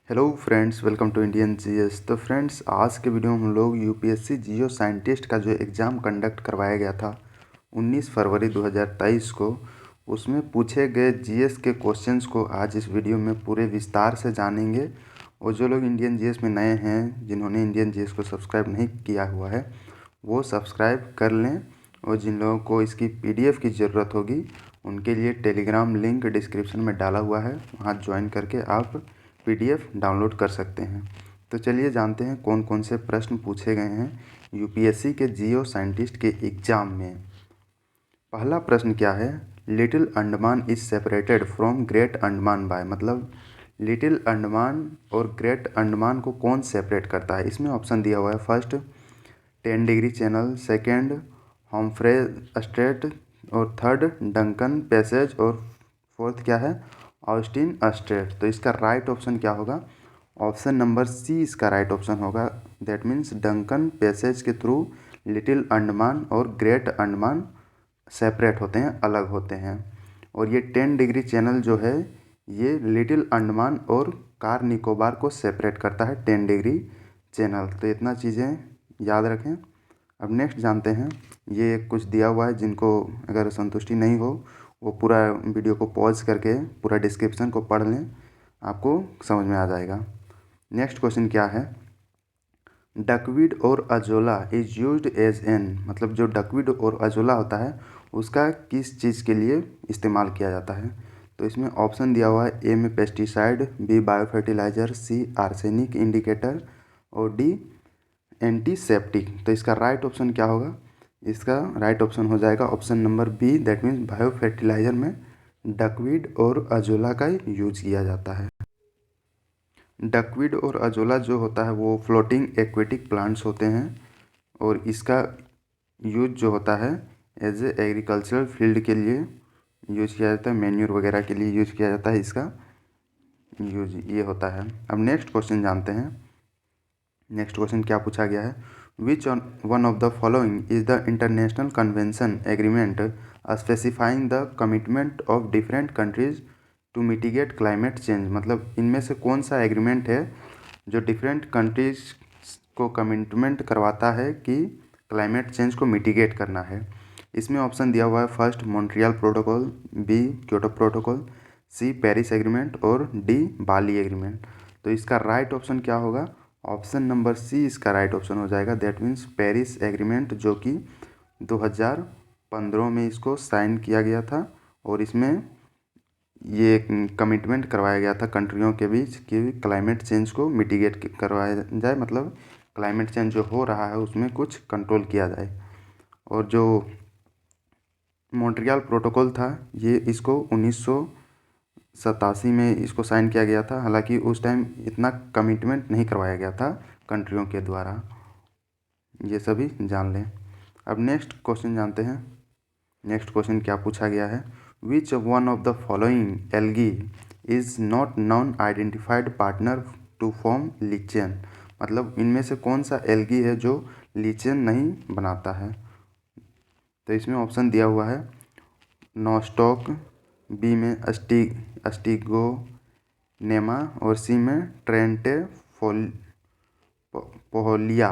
Hello friends, welcome to Indian GS. तो friends, आज के वीडियो में हम लोग यूपीएससी जियो साइंटिस्ट का जो एग्ज़ाम कंडक्ट करवाया गया था 19 फरवरी 2023 को, उसमें पूछे गए जीएस के क्वेश्चंस को आज इस वीडियो में पूरे विस्तार से जानेंगे। और जो लोग इंडियन जीएस में नए हैं, जिन्होंने इंडियन जीएस को सब्सक्राइब नहीं किया हुआ है, वो सब्सक्राइब कर लें। और जिन लोगों को इसकी पीडीएफ की ज़रूरत होगी, उनके लिए टेलीग्राम लिंक डिस्क्रिप्शन में डाला हुआ है, वहाँ ज्वाइन करके आप पीडीएफ डाउनलोड कर सकते हैं। तो चलिए जानते हैं कौन कौन से प्रश्न पूछे गए हैं यूपीएससी के जियो साइंटिस्ट के एग्ज़ाम में। पहला प्रश्न क्या है? Little Andaman is separated from great Andaman by, मतलब लिटिल अंडमान और ग्रेट अंडमान को कौन सेपरेट करता है? इसमें ऑप्शन दिया हुआ है। First 10 degree channel, second Humphrey straight, और थर्ड डंकन पैसेज, और फोर्थ क्या है? Austin straight. तो इसका राइट ऑप्शन क्या होगा? ऑप्शन नंबर सी इसका राइट ऑप्शन होगा। दैट मीन्स डंकन पैसेज के थ्रू लिटिल अंडमान और ग्रेट अंडमान सेपरेट होते हैं, अलग होते हैं। और ये 10 डिग्री चैनल जो है, ये लिटिल अंडमान और कार निकोबार को सेपरेट करता है, 10 डिग्री चैनल। तो इतना चीज़ें याद रखें। अब नेक्स्ट जानते हैं। ये कुछ दिया हुआ है, जिनको अगर संतुष्टि नहीं हो वो पूरा वीडियो को पॉज करके पूरा डिस्क्रिप्शन को पढ़ लें, आपको समझ में आ जाएगा। नेक्स्ट क्वेश्चन क्या है? डकवीड और azolla is used as an, मतलब जो डकवीड और अजोला होता है उसका किस चीज़ के लिए इस्तेमाल किया जाता है? तो इसमें ऑप्शन दिया हुआ है। ए में पेस्टिसाइड, बी बायो फर्टिलाइज़र, सी आर्सेनिक इंडिकेटर, और डी एंटीसेप्टिक। तो इसका राइट ऑप्शन क्या होगा? इसका राइट ऑप्शन हो जाएगा option number B, that means bio fertilizer में डकवीड और अजोला का यूज किया जाता है। डकवीड और अजोला जो होता है वो फ्लोटिंग एक्वेटिक प्लांट्स होते हैं, और इसका यूज जो होता है एज ए एग्रीकल्चरल फील्ड के लिए यूज किया जाता है, मैन्यूर वगैरह के लिए यूज किया जाता है, इसका यूज ये होता है। अब नेक्स्ट क्वेश्चन जानते हैं। नेक्स्ट क्वेश्चन क्या पूछा गया है? Which one of the following is the international convention agreement specifying the commitment of different countries to mitigate climate change, मतलब इनमें से कौन सा एग्रीमेंट है जो डिफरेंट कंट्रीज को कमिटमेंट करवाता है कि क्लाइमेट चेंज को मिटिगेट करना है? इसमें ऑप्शन दिया हुआ है। First Montreal protocol, B Kyoto protocol, C Paris agreement, और डी बाली एग्रीमेंट। तो इसका राइट ऑप्शन क्या होगा? ऑप्शन नंबर सी इसका राइट ऑप्शन हो जाएगा। दैट मीन्स पेरिस एग्रीमेंट, जो कि 2015 में इसको साइन किया गया था, और इसमें ये कमिटमेंट करवाया गया था कंट्रियों के बीच कि क्लाइमेट चेंज को मिटिगेट करवाया जाए, मतलब क्लाइमेट चेंज जो हो रहा है उसमें कुछ कंट्रोल किया जाए। और जो मॉन्ट्रियल प्रोटोकॉल था, ये इसको 1987 में इसको साइन किया गया था। हालांकि उस टाइम इतना कमिटमेंट नहीं करवाया गया था कंट्रियों के द्वारा, ये सभी जान लें। अब नेक्स्ट क्वेश्चन जानते हैं। नेक्स्ट क्वेश्चन क्या पूछा गया है? Which one of the following algae is not non identified partner to form lichen, मतलब इनमें से कौन सा एल्गी है जो लीचेन नहीं बनाता है? तो इसमें ऑप्शन दिया हुआ है। नोस्टॉक, बी में अस्टिगोनेमा, और सी में ट्रेंटे पोहोलिया,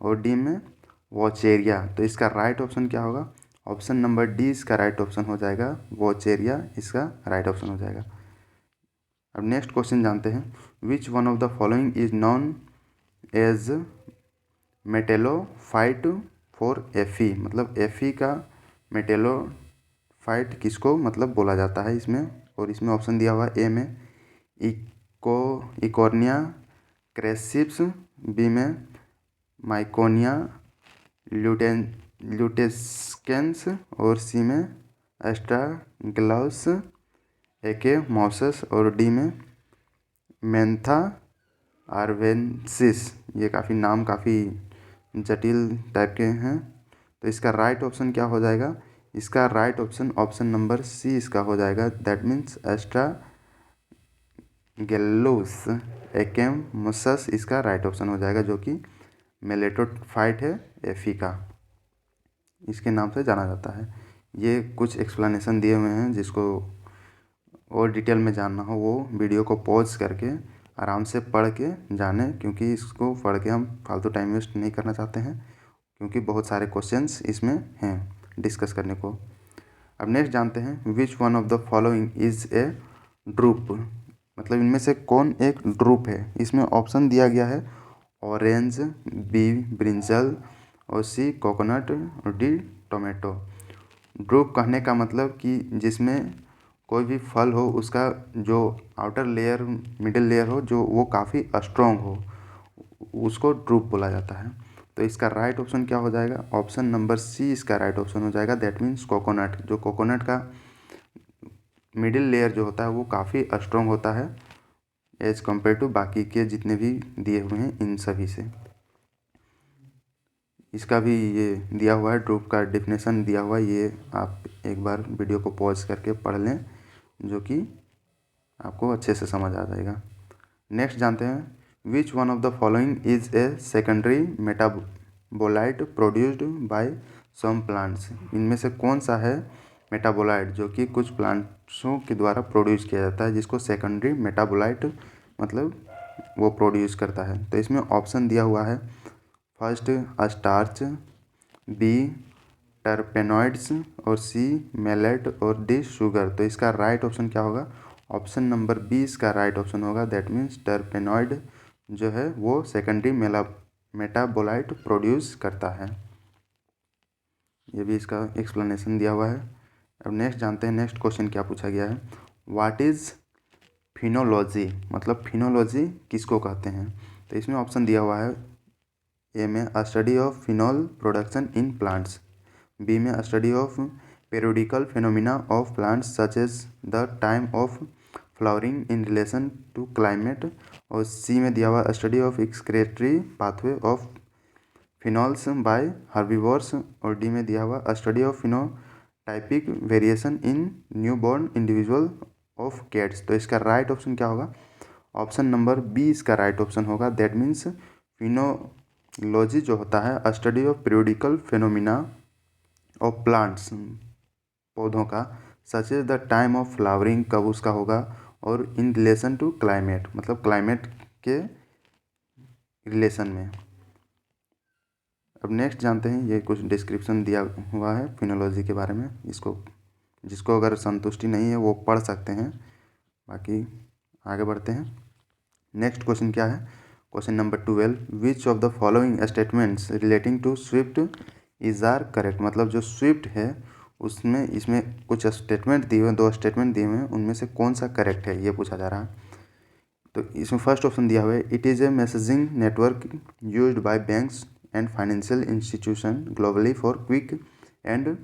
और डी में वोचेरिया। तो इसका राइट ऑप्शन क्या होगा? ऑप्शन नंबर डी इसका राइट ऑप्शन हो जाएगा। वोचेरिया इसका राइट ऑप्शन हो जाएगा। अब नेक्स्ट क्वेश्चन जानते हैं। Which one of the following is known as metallophyte for FE, मतलब एफी का मेटेलोफाइट किसको मतलब बोला जाता है इसमें? और इसमें ऑप्शन दिया हुआ है। ए में इकोर्निया क्रेसिप्स, बी में माइकोनिया ल्यूटेस्केंस, और सी में एस्ट्राग्लाउस एकेमोसस, और डी में मेंथा आर्वेंसिस। ये काफ़ी नाम काफ़ी जटिल टाइप के हैं। तो इसका राइट ऑप्शन क्या हो जाएगा? इसका right option option number C इसका हो जाएगा। दैट मीन्स एस्ट्रागेल्लोस एकेमोसस इसका राइट ऑप्शन हो जाएगा, जो कि मेलेटोफाइट है एफी का, इसके नाम से जाना जाता है। ये कुछ एक्सप्लेनेशन दिए हुए हैं, जिसको और डिटेल में जानना हो वो वीडियो को पॉज करके आराम से पढ़ के जाने, क्योंकि इसको पढ़ के हम फालतू टाइम वेस्ट नहीं करना चाहते हैं, क्योंकि बहुत सारे क्वेश्चंस इसमें हैं डिस्कस करने को। अब नेक्स्ट जानते हैं, which one of the following is a drupe, मतलब इनमें से कौन एक ड्रूप है। इसमें ऑप्शन दिया गया है ऑरेंज, बी ब्रिंजल, और सी कोकोनट, और डी टोमेटो। ड्रूप कहने का मतलब कि जिसमें कोई भी फल हो उसका जो आउटर लेयर, मिडिल लेयर हो, जो वो काफ़ी स्ट्रॉन्ग हो, उसको ड्रूप बोला जाता है। तो इसका राइट ऑप्शन क्या हो जाएगा, ऑप्शन नंबर सी इसका राइट ऑप्शन हो जाएगा। That means coconut. जो कोकोनट का मिडिल लेयर जो होता है वो काफ़ी स्ट्रॉन्ग होता है एज कम्पेयर टू बाकी के जितने भी दिए हुए हैं इन सभी से। इसका भी ये दिया हुआ है, ड्रूप का डेफिनेशन दिया हुआ है, ये आप एक बार वीडियो को पॉज करके पढ़ लें, जो कि आपको अच्छे से समझ आ जाएगा। नेक्स्ट जानते हैं, which one of the following is a secondary metabolite produced by some plants. इनमें से कौन सा है मेटाबोलाइट जो कि कुछ प्लांट्सों के द्वारा प्रोड्यूस किया जाता है, जिसको सेकेंडरी मेटाबोलाइट मतलब वो प्रोड्यूस करता है। तो इसमें ऑप्शन दिया हुआ है, फर्स्ट स्टार्च, बी टर्पेनॉइड्स, और सी मेलेट, और डी शुगर। तो इसका राइट ऑप्शन क्या होगा, ऑप्शन नंबर 20 का राइट ऑप्शन होगा। दैट मीन्स टर्पेनॉइड जो है वो सेकेंडरी मेटाबोलाइट प्रोड्यूस करता है। ये भी इसका एक्सप्लेनेशन दिया हुआ है। अब नेक्स्ट जानते हैं, नेक्स्ट क्वेश्चन क्या पूछा गया है, व्हाट इज़ फिनोलॉजी, मतलब फिनोलॉजी किसको कहते हैं। तो इसमें ऑप्शन दिया हुआ है, ए में study of phenol production in plants, B में study of periodical phenomena of plants such as the time of flowering in relation to climate, और सी में दिया हुआ study of excretory pathway of phenols by herbivores, और D में दिया हुआ study of phenotypic variation in newborn individual of cats। तो इसका राइट ऑप्शन क्या होगा, ऑप्शन नंबर 20 का राइट ऑप्शन होगा। दैट मीन्स फिनोलॉजी जो होता है study of periodical phenomena of plants, पौधों का, such is the time of flowering, कब उसका होगा, और इन रिलेशन टू क्लाइमेट, मतलब क्लाइमेट के रिलेशन में। अब नेक्स्ट जानते हैं, ये कुछ डिस्क्रिप्शन दिया हुआ है फिनोलॉजी के बारे में, जिसको अगर संतुष्टि नहीं है वो पढ़ सकते हैं। बाकी आगे बढ़ते हैं। नेक्स्ट क्वेश्चन क्या है, question number 12, which of the following statements relating to SWIFT is are correct, मतलब जो स्विफ्ट है उसमें इसमें कुछ स्टेटमेंट दिए हुए हैं, 2 स्टेटमेंट दिए हुए हैं, उनमें से कौन सा करेक्ट है ये पूछा जा रहा है। तो इसमें फर्स्ट ऑप्शन दिया हुआ है, it is a messaging network used by banks and financial institution globally for quick and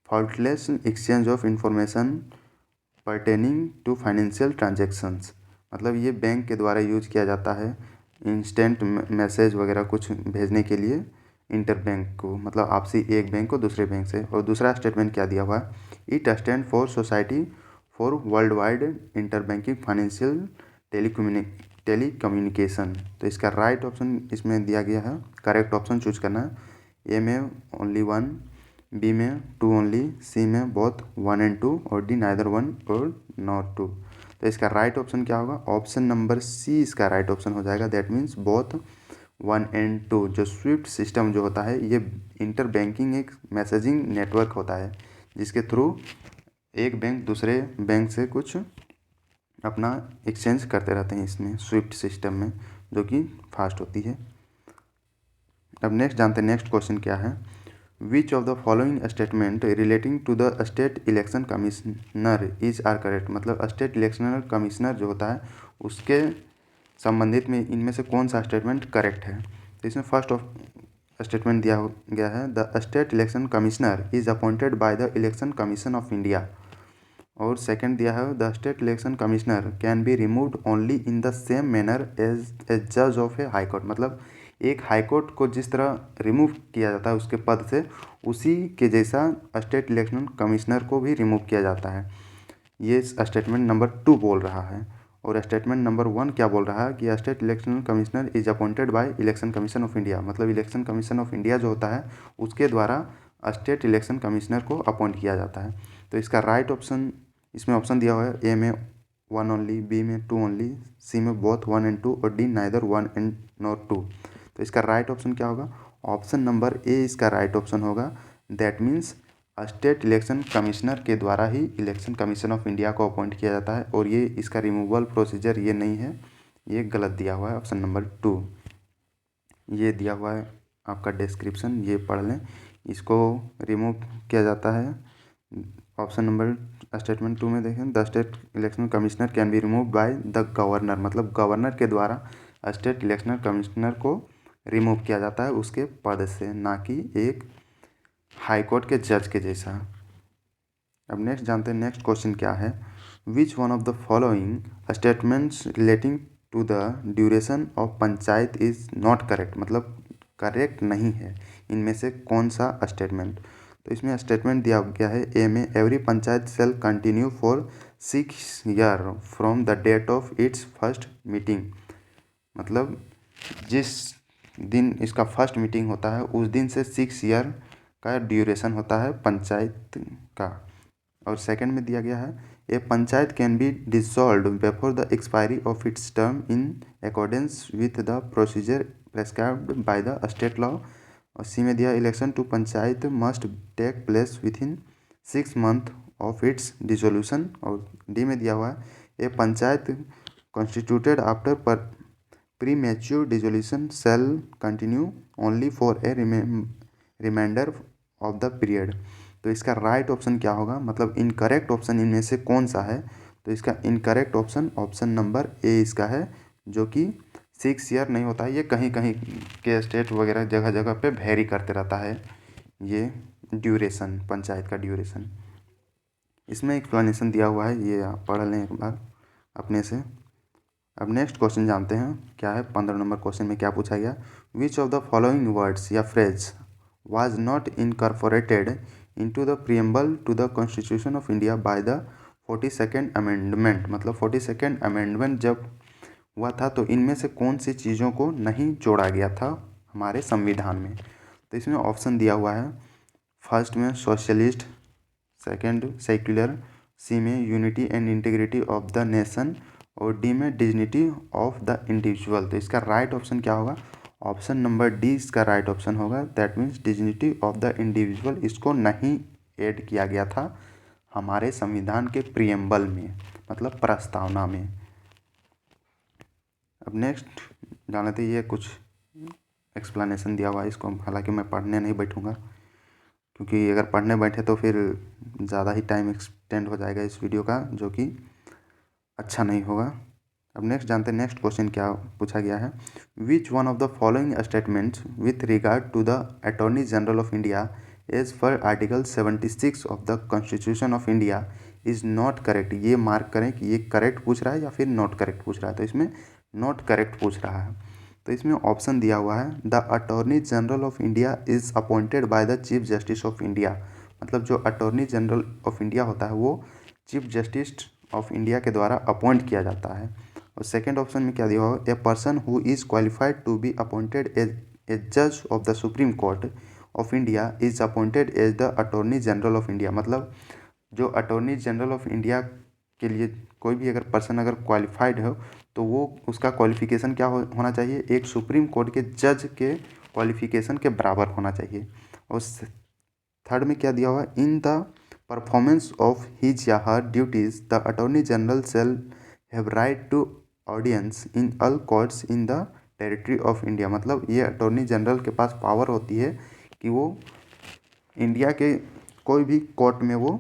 faultless exchange of information pertaining to financial transactions, मतलब ये बैंक के द्वारा यूज किया जाता है इंस्टेंट मैसेज वगैरह कुछ भेजने के लिए इंटर बैंक को, मतलब आपसी एक बैंक को दूसरे बैंक से। और दूसरा स्टेटमेंट क्या दिया हुआ है, it stand for society for world wide inter banking financial telecommunication. तो इसका राइट ऑप्शन इसमें दिया गया है, करेक्ट ऑप्शन चूज करना है। ए में ओनली 1, बी में 2 ओनली, सी में बोथ 1 and 2, और डी नाइदर 1 और नॉट 2। तो इसका राइट ऑप्शन क्या होगा, ऑप्शन नंबर सी इसका राइट ऑप्शन हो जाएगा। That means both 1 and 2। जो स्विफ्ट सिस्टम जो होता है ये इंटर बैंकिंग एक मैसेजिंग नेटवर्क होता है, जिसके थ्रू एक बैंक दूसरे बैंक से कुछ अपना एक्सचेंज करते रहते हैं इसमें स्विफ्ट सिस्टम में, जो कि फास्ट होती है। अब नेक्स्ट जानते हैं, नेक्स्ट क्वेश्चन क्या है, which of the following statement relating to the state election commissioner is are correct, मतलब स्टेट इलेक्शन कमिश्नर जो होता है उसके संबंधित में इनमें से कौन सा स्टेटमेंट करेक्ट है। तो इसमें फर्स्ट ऑफ स्टेटमेंट दिया गया है, the state election commissioner is appointed by the election commission of India, और सेकंड दिया है, the state election commissioner can be removed only in the same manner as जज ऑफ ए हाई कोर्ट, मतलब एक high court को जिस तरह remove किया जाता है उसके पद से, उसी के जैसा स्टेट इलेक्शन कमिश्नर को भी रिमूव किया जाता है। ये स्टेटमेंट नंबर 2 बोल रहा है। और स्टेटमेंट नंबर 1 क्या बोल रहा है कि state election commissioner is appointed by election commission of India, मतलब इलेक्शन कमीशन ऑफ इंडिया जो होता है उसके द्वारा स्टेट इलेक्शन कमिश्नर को अपॉइंट किया जाता है। तो इसका राइट ऑप्शन इसमें ऑप्शन दिया हुआ है, ए में 1 ओनली, बी में 2 ओनली, सी में बोथ 1 and 2 और डी नाइदर 1 and नॉर 2। तो इसका राइट ऑप्शन क्या होगा? ऑप्शन नंबर ए इसका राइट ऑप्शन होगा। That means state election commissioner के द्वारा ही इलेक्शन कमीशन ऑफ इंडिया को अपॉइंट किया जाता है, और ये इसका रिमूवल प्रोसीजर ये नहीं है, ये गलत दिया हुआ है ऑप्शन नंबर 2। ये दिया हुआ है आपका डिस्क्रिप्शन, ये पढ़ लें। इसको रिमूव किया जाता है ऑप्शन नंबर स्टेटमेंट 2 में देखें, the state election commissioner can be remove by the governor, मतलब गवर्नर के द्वारा स्टेट इलेक्शन कमिश्नर को रिमूव किया जाता है उसके पद से, ना कि एक हाई कोर्ट के जज के जैसा। अब नेक्स्ट जानते हैं नेक्स्ट क्वेश्चन क्या है। Which one of the following statements relating to the duration of panchayat is not correct, मतलब करेक्ट नहीं है, इनमें से कौन सा स्टेटमेंट? तो इसमें स्टेटमेंट दिया गया है ए में, every panchayat shall continue for 6 year from the date of its first meeting, मतलब जिस दिन इसका फर्स्ट मीटिंग होता है उस दिन से 6 ईयर का ड्यूरेशन होता है पंचायत का। और सेकंड में दिया गया है A panchayat can be dissolved before the expiry of its term in accordance with the procedure prescribed by the state law. और सी में दिया election to panchayat must take place within 6 months of its dissolution. और D में दिया हुआ है A panchayat constituted after premature dissolution shall continue only for a reminder of the period. तो इसका राइट ऑप्शन क्या होगा, मतलब इनकरेक्ट ऑप्शन इनमें से कौन सा है? तो इसका incorrect option option number A इसका है, जो कि 6 ईयर नहीं होता है, ये कहीं कहीं के स्टेट वगैरह जगह जगह पे वेरी करते रहता है ये ड्यूरेशन, पंचायत का ड्यूरेशन। इसमें एक्सप्लेनेशन दिया हुआ है, ये आप पढ़ लें एक बार अपने से। अब नेक्स्ट क्वेश्चन जानते हैं क्या है। 15 नंबर क्वेश्चन में क्या पूछा गया, which of the following words या phrase was not incorporated into the preamble to the constitution of India by the 42nd amendment, मतलब 42nd अमेंडमेंट जब हुआ था तो इनमें से कौन सी चीज़ों को नहीं जोड़ा गया था हमारे संविधान में? तो इसमें ऑप्शन दिया हुआ है, फर्स्ट में सोशलिस्ट, सेकंड सेक्युलर, सी में unity and integrity of the nation, और डी में डिग्निटी ऑफ द इंडिविजुअल। तो इसका राइट ऑप्शन क्या होगा? ऑप्शन नंबर डी इसका राइट ऑप्शन होगा। That means dignity of the individual, इसको नहीं ऐड किया गया था हमारे संविधान के प्रीएम्बल में, मतलब प्रस्तावना में। अब नेक्स्ट जान लेते हैं, ये कुछ एक्सप्लेनेशन दिया हुआ है, इसको हालांकि मैं पढ़ने नहीं बैठूँगा, क्योंकि अगर पढ़ने बैठे तो फिर ज़्यादा ही टाइम एक्सटेंड हो जाएगा इस वीडियो का, जो कि अच्छा नहीं होगा। अब नेक्स्ट जानते हैं नेक्स्ट क्वेश्चन क्या पूछा गया है। Which one of the following statements with regard to the attorney general of India as per article 76 of the constitution of India is not correct? ये मार्क करें कि ये करेक्ट पूछ रहा है या फिर नॉट करेक्ट पूछ रहा है। तो इसमें नॉट करेक्ट पूछ रहा है। तो इसमें ऑप्शन दिया हुआ है, the attorney general of India is appointed by the chief justice of India, मतलब जो अटॉर्नी जनरल ऑफ इंडिया होता है वो चीफ जस्टिस ऑफ इंडिया के द्वारा अपॉइंट किया जाता है। और सेकेंड ऑप्शन में क्या दिया हुआ है, A person who is qualified to be appointed as a जज of the supreme court of India is appointed as the attorney general of India, मतलब जो अटॉर्नी जनरल ऑफ इंडिया के लिए कोई भी अगर पर्सन अगर क्वालिफाइड हो तो वो उसका क्वालिफिकेशन क्या होना चाहिए, एक सुप्रीम कोर्ट के जज के क्वालिफिकेशन के बराबर होना चाहिए। और थर्ड में क्या दिया हुआ है, in the performance of his या her duties the attorney general shall have right to audience in all courts in the territory of India, मतलब ये अटॉर्नी जनरल के पास पावर होती है कि वो इंडिया के कोई भी कोर्ट में वो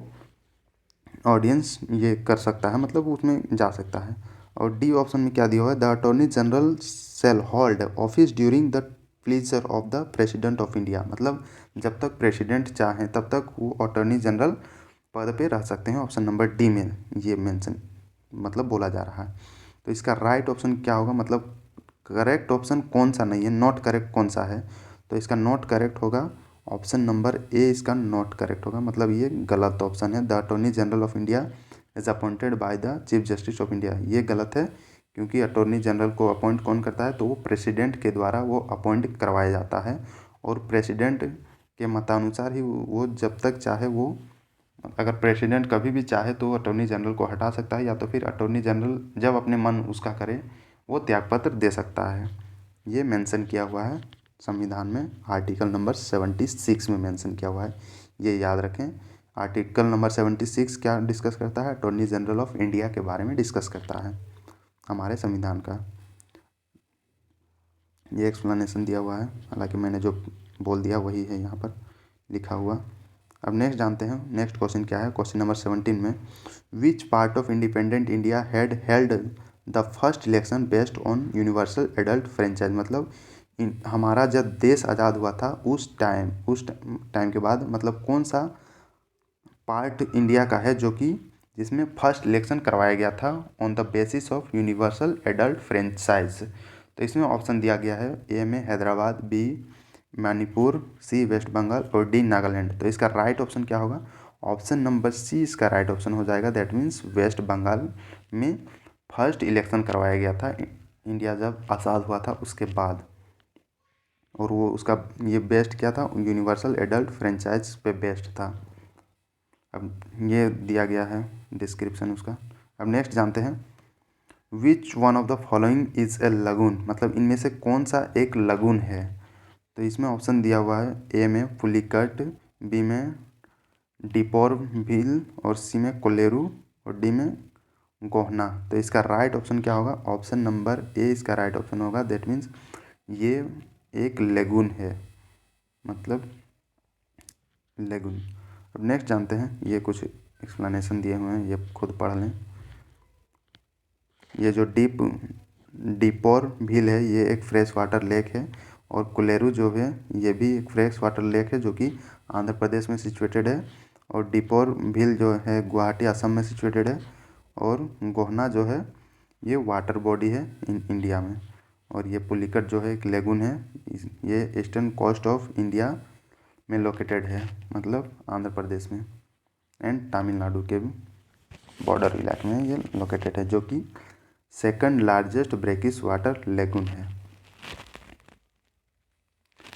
ऑडियंस ये कर सकता है, मतलब उसमें जा सकता है। और डी ऑप्शन में क्या दिया हुआ है, the attorney general shell hold office during the pleaser of the president of India, मतलब जब तक प्रेसिडेंट चाहें तब तक वो अटॉर्नी जनरल पद पे रह सकते हैं। ऑप्शन नंबर डी में ये मेंशन मतलब बोला जा रहा है। तो इसका राइट ऑप्शन क्या होगा, मतलब करेक्ट ऑप्शन कौन सा नहीं है, नॉट करेक्ट कौन सा है? तो इसका नॉट करेक्ट होगा ऑप्शन नंबर ए, इसका नॉट करेक्ट होगा, मतलब ये गलत ऑप्शन है। The attorney general of India is appointed by the chief justice of India, ये गलत है, क्योंकि अटॉर्नी जनरल को अपॉइंट कौन करता है, तो वो प्रेसिडेंट के द्वारा वो अपॉइंट करवाया जाता है। और प्रेसिडेंट के मतानुसार ही वो जब तक चाहे वो अगर प्रेसिडेंट कभी भी चाहे तो अटॉर्नी जनरल को हटा सकता है, या तो फिर अटॉर्नी जनरल जब अपने मन उसका करे वो त्यागपत्र दे सकता है। ये मेंशन किया हुआ है संविधान में, आर्टिकल नंबर 76 में मेंशन किया हुआ है, ये याद रखें। आर्टिकल नंबर 76 क्या डिस्कस करता है? अटॉर्नी जनरल ऑफ इंडिया के बारे में डिस्कस करता है हमारे संविधान का। ये एक्सप्लेनेशन दिया हुआ है, हालांकि मैंने जो बोल दिया वही है यहाँ पर लिखा हुआ। अब नेक्स्ट जानते हैं, नेक्स्ट क्वेश्चन क्या है। क्वेश्चन नंबर 17 में, which part of independent India had held the first election based on universal adult franchise, मतलब हमारा जब देश आज़ाद हुआ था उस टाइम के बाद, मतलब कौन सा पार्ट इंडिया का है जो कि जिसमें फर्स्ट इलेक्शन करवाया गया था on the basis of universal adult franchise. तो इसमें ऑप्शन दिया गया है, ए में हैदराबाद, बी मणिपुर, सी वेस्ट बंगाल और डी नागालैंड। तो इसका राइट ऑप्शन क्या होगा? ऑप्शन नंबर सी इसका राइट ऑप्शन हो जाएगा। दैट मीन्स वेस्ट बंगाल में फर्स्ट इलेक्शन करवाया गया था इंडिया जब आज़ाद हुआ था उसके बाद, और वो उसका ये बेस्ड क्या था? यूनिवर्सल एडल्ट फ्रेंचाइज पे बेस्ड था। अब ये दिया गया है डिस्क्रिप्शन उसका। अब नेक्स्ट जानते हैं, which one of the following is a lagoon, मतलब इनमें से कौन सा एक लगून है? तो इसमें ऑप्शन दिया हुआ है, ए में पुलिकट, बी में डिपोरभिल और सी में कोलेरू और डी में गोहना। तो इसका राइट ऑप्शन क्या होगा? ऑप्शन नंबर ए इसका राइट ऑप्शन होगा। दैट मीन्स ये एक लेगून है, मतलब लेगून। अब नेक्स्ट जानते हैं, ये कुछ एक्सप्लेनेशन दिए हुए हैं, ये खुद पढ़ लें। ये जो डिपोरभिल है ये एक फ्रेश वाटर लेक है, और कोलेरू जो है ये भी एक फ्रेश वाटर लेक है जो कि आंध्र प्रदेश में सिचुएटेड है, और डिपोरभिल जो है गुवाहाटी असम में सिचुएटेड है, और गोहना जो है ये वाटर बॉडी है इंडिया में, और ये पुलिकट जो है एक लेगून है, ये ईस्टर्न कोस्ट ऑफ इंडिया में लोकेटेड है, मतलब आंध्र प्रदेश में एंड तमिलनाडु के बॉर्डर इलाके में ये लोकेटेड है, जो कि second largest brackish water lagoon है।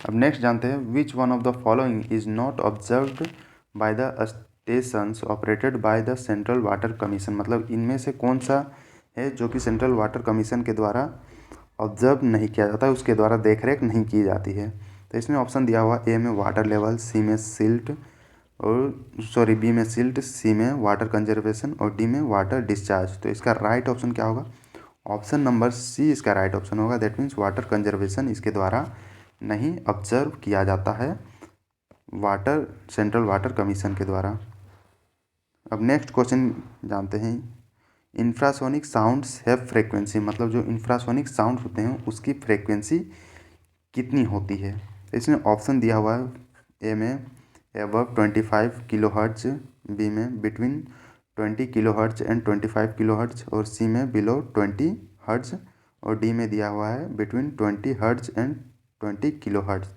अब नेक्स्ट जानते हैं, which one of the following is not observed by the stations operated by the central water commission, मतलब इनमें से कौन सा है जो कि सेंट्रल वाटर कमीशन के द्वारा ऑब्जर्व नहीं किया जाता है, उसके द्वारा देखरेख नहीं की जाती है। तो इसमें ऑप्शन दिया हुआ, ए में वाटर लेवल, सी में सिल्ट और बी में सिल्ट, सी में वाटर कंजर्वेशन और डी में वाटर डिस्चार्ज। तो इसका राइट ऑप्शन क्या होगा? ऑप्शन नंबर सी इसका राइट ऑप्शन होगा। दैट मीन्स वाटर कंजर्वेशन इसके द्वारा नहीं ऑब्जर्व किया जाता है सेंट्रल वाटर कमीशन के द्वारा। अब नेक्स्ट क्वेश्चन जानते हैं, इंफ्रासोनिक साउंड्स हैव फ्रेक्वेंसी, मतलब जो इंफ्रासोनिक साउंड होते हैं उसकी फ्रेक्वेंसी कितनी होती है? इसमें ऑप्शन दिया हुआ है, ए में एबव 25 किलो हर्ट्ज, बी में between 20 kilo hertz and 25 kilo hertz और सी में बिलो 20 हर्ट्ज और डी में दिया हुआ है between 20 hertz and 20 kilo hertz.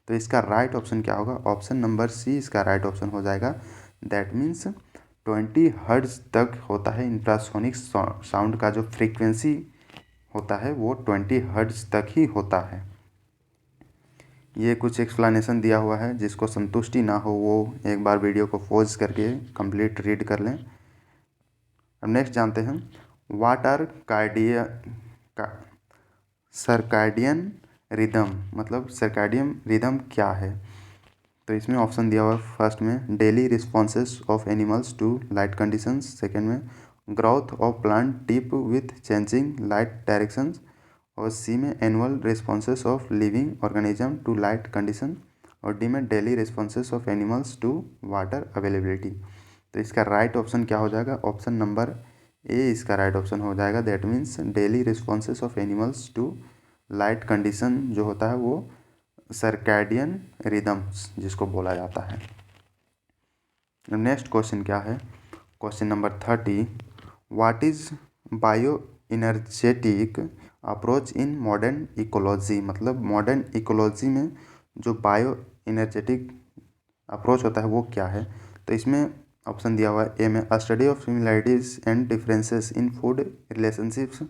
तो इसका राइट ऑप्शन क्या होगा? ऑप्शन नंबर सी इसका राइट ऑप्शन हो जाएगा। दैट मीन्स 20 हर्ट्ज तक होता है इंफ्रासोनिक साउंड का जो फ्रीक्वेंसी होता है वो 20 हर्ट्ज तक ही होता है। ये कुछ एक्सप्लेनेशन दिया हुआ है, जिसको संतुष्टि ना हो वो एक बार वीडियो को पॉज करके कंप्लीट रीड कर लें। अब नेक्स्ट जानते हैं, व्हाट आर सर्काडियन रिदम, मतलब सर्काडियन रिदम क्या है? तो इसमें ऑप्शन दिया हुआ है, फर्स्ट में daily responses of animals to light conditions, second में growth of plant tip with changing light directions, और सी में annual responses of living organism to light condition, और डी में daily responses of animals to water availability. तो इसका right option क्या हो जाएगा? ऑप्शन नंबर ए इसका राइट ऑप्शन हो जाएगा। That means daily responses of animals to light condition जो होता है वो सर्कैडियन रिदम्स जिसको बोला जाता है। नेक्स्ट क्वेश्चन क्या है? Question number 30, what is bio energetic approach in modern ecology, मतलब मॉडर्न इकोलॉजी में जो बायो इनर्जेटिक अप्रोच होता है वो क्या है? तो इसमें ऑप्शन दिया हुआ है, ए में study of similarities and differences in food relationships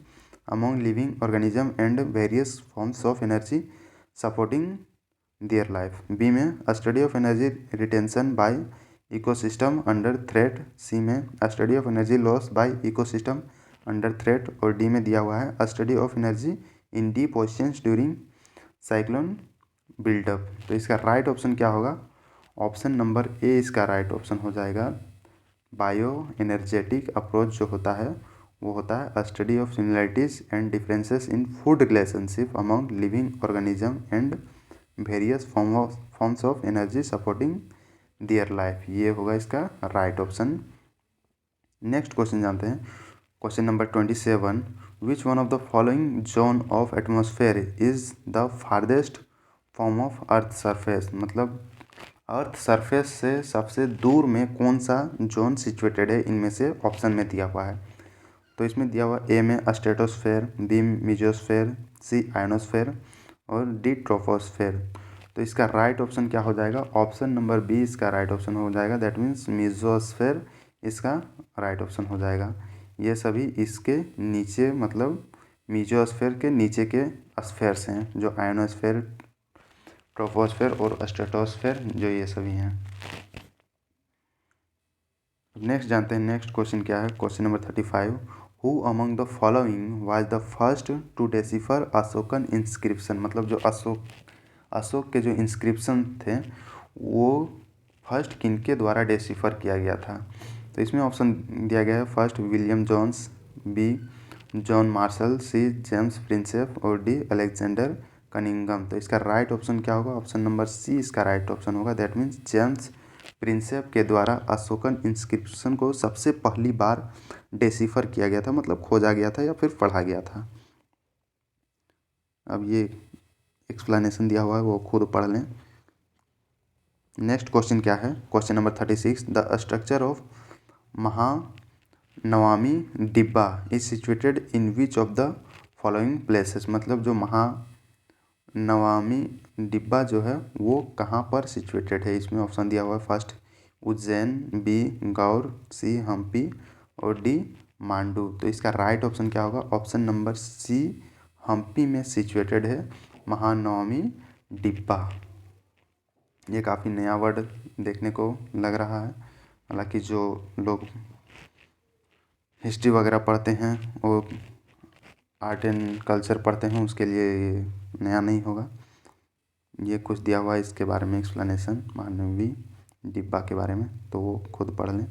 among living organism and various forms of energy supporting their life, B में study of energy retention by ecosystem under threat, C में study of energy loss by ecosystem under threat, और D में दिया हुआ है study of energy in deep oceans during cyclone buildup. तो इसका right option क्या होगा? ऑप्शन नंबर ए इसका राइट ऑप्शन हो जाएगा। बायो एनर्जेटिक अप्रोच जो होता है वो होता है study of similarities and differences in food relationship among living organism and various forms of energy supporting their life. ये होगा इसका राइट ऑप्शन। नेक्स्ट क्वेश्चन जानते हैं, question number 27, which one of the following zone of atmosphere is the farthest form of earth surface. मतलब earth surface से सबसे दूर में कौन सा जोन सिचुएटेड है, इनमें से ऑप्शन में दिया हुआ है। तो इसमें दिया हुआ ए में स्ट्रेटोस्फेयर, बी मेसोस्फेयर, सी आयनोस्फेयर और डी ट्रोपोस्फेयर। तो इसका राइट ऑप्शन क्या हो जाएगा? ऑप्शन नंबर बी इसका राइट ऑप्शन हो जाएगा। दैट मीन्स मेसोस्फेयर इसका राइट ऑप्शन हो जाएगा। ये सभी इसके नीचे, मतलब मेसोस्फेयर के नीचे के स्फेयर्स हैं, जो आयनोस्फेयर, ट्रोपोस्फेयर और स्ट्रेटोस्फेयर, जो ये सभी हैं। नेक्स्ट जानते हैं, नेक्स्ट क्वेश्चन क्या है, question number 35, who among the following was the first to decipher Ashokan inscription. मतलब जो अशोक के जो इंस्क्रिप्शन थे वो फर्स्ट किनके द्वारा डेसिफर किया गया था। तो इसमें ऑप्शन दिया गया है, first William Jones, B John Marshall, C James Prinsep और डी अलेक्जेंडर कनिंगम। तो इसका राइट ऑप्शन क्या होगा? ऑप्शन नंबर सी इसका राइट ऑप्शन होगा। दैट मीन्स जेम्स प्रिंसेप के द्वारा अशोकन इंस्क्रिप्शन को सबसे पहली बार डेसिफर किया गया था, मतलब खोजा गया था या फिर पढ़ा गया था। अब ये एक्सप्लेनेशन दिया हुआ है, वो खुद पढ़ लें। नेक्स्ट क्वेश्चन क्या है, question number 36, the structure of Mahanavami Dibba is situated in which of the following places. मतलब जो महानवामी डिब्बा जो है वो कहाँ पर सिचुएटेड है। इसमें ऑप्शन दिया हुआ है, फर्स्ट उज्जैन, बी गौर, सी हम्पी और डी मांडू। तो इसका राइट ऑप्शन क्या होगा? ऑप्शन नंबर सी हम्पी में सिचुएटेड है महानवमी डिब्बा। ये काफ़ी नया वर्ड देखने को लग रहा है, हालांकि जो लोग हिस्ट्री वगैरह पढ़ते हैं और आर्ट एंड कल्चर पढ़ते हैं उसके लिए ये नया नहीं होगा। ये कुछ दिया हुआ है इसके बारे में एक्सप्लेनेशन महानवी डिब्बा के बारे में, तो वो खुद पढ़ लें।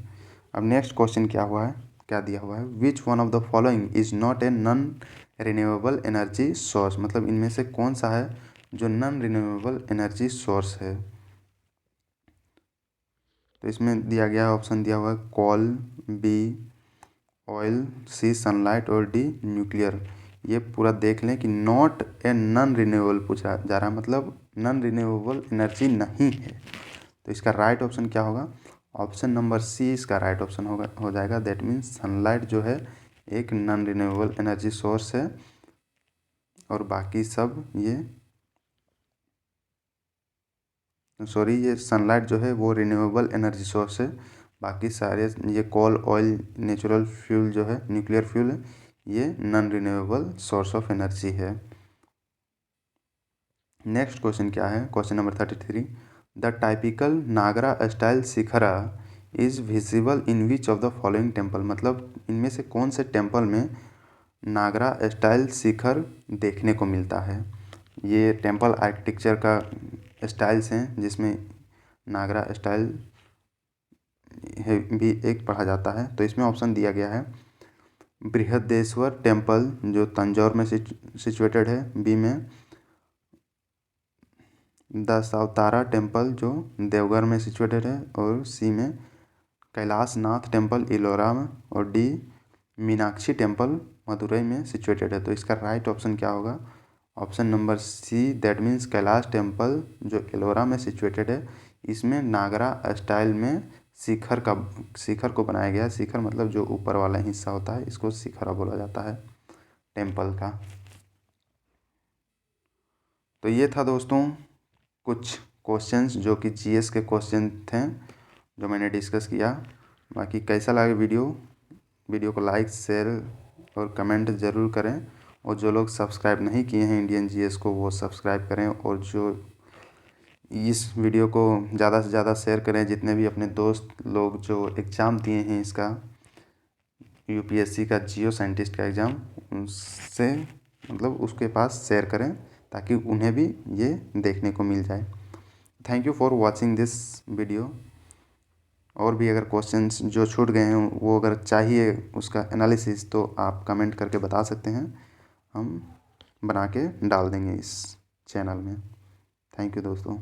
अब नेक्स्ट क्वेश्चन क्या हुआ है, क्या दिया हुआ है, which one of the following is not a non renewable energy source. मतलब इनमें से कौन सा है जो नॉन रिन्यूएबल एनर्जी सोर्स है। तो इसमें दिया गया ऑप्शन दिया हुआ है, कोल, बी ऑयल, सी सनलाइट और डी न्यूक्लियर। ये पूरा देख लें कि नॉट ए नॉन रिन्यूएबल पूछा जा रहा है, मतलब नॉन रिन्यूएबल एनर्जी नहीं है। तो इसका राइट ऑप्शन क्या होगा? ऑप्शन नंबर सी इसका राइट ऑप्शन हो जाएगा। दैट मीन्स सनलाइट जो है एक नॉन रिन्यूएबल एनर्जी सोर्स है और बाकी सब ये सनलाइट जो है वो रिन्यूएबल एनर्जी सोर्स है। बाकी सारे ये कोल, ऑयल, नेचुरल फ्यूल जो है, न्यूक्लियर फ्यूल है, ये non renewable source of energy है। नेक्स्ट क्वेश्चन क्या है, question number 33, the typical Nagara style shikhara is visible in which of the following temple. मतलब इनमें से कौन से टेम्पल में नागरा स्टाइल शिखर देखने को मिलता है। ये टेम्पल आर्किटेक्चर का स्टाइल्स हैं जिसमें नागरा स्टाइल भी एक पढ़ा जाता है। तो इसमें ऑप्शन दिया गया है, बृहदेश्वर टेम्पल जो तंजौर में सिचुएटेड है, बी में दशावतारा टेम्पल जो देवघर में सिचुएटेड है, और सी में कैलाश नाथ टेम्पल इलोरा में, और डी मीनाक्षी टेम्पल मदुरई में सिचुएटेड है। तो इसका राइट ऑप्शन क्या होगा? Option number C, that means Kailash temple जो एलोरा में सिचुएटेड है, इसमें नागरा स्टाइल में शिखर को बनाया गया है। शिखर मतलब जो ऊपर वाला हिस्सा होता है, इसको शिखरा बोला जाता है टेम्पल का। तो ये था दोस्तों कुछ क्वेश्चंस जो कि जीएस के क्वेश्चन थे जो मैंने डिस्कस किया। बाकी कैसा लगा वीडियो को लाइक, शेयर और कमेंट ज़रूर करें, और जो लोग सब्सक्राइब नहीं किए हैं इंडियन जीएस को वो सब्सक्राइब करें, और जो इस वीडियो को ज़्यादा से ज़्यादा शेयर करें, जितने भी अपने दोस्त लोग जो एग्ज़ाम दिए हैं इसका यूपीएससी का जियो साइंटिस्ट का एग्ज़ाम, उससे मतलब उसके पास शेयर करें ताकि उन्हें भी ये देखने को मिल जाए। Thank you for watching this video. और भी अगर क्वेश्चंस जो छूट गए हैं वो अगर चाहिए उसका एनालिसिस तो आप कमेंट करके बता सकते हैं, हम बना के डाल देंगे इस चैनल में। थैंक यू दोस्तों।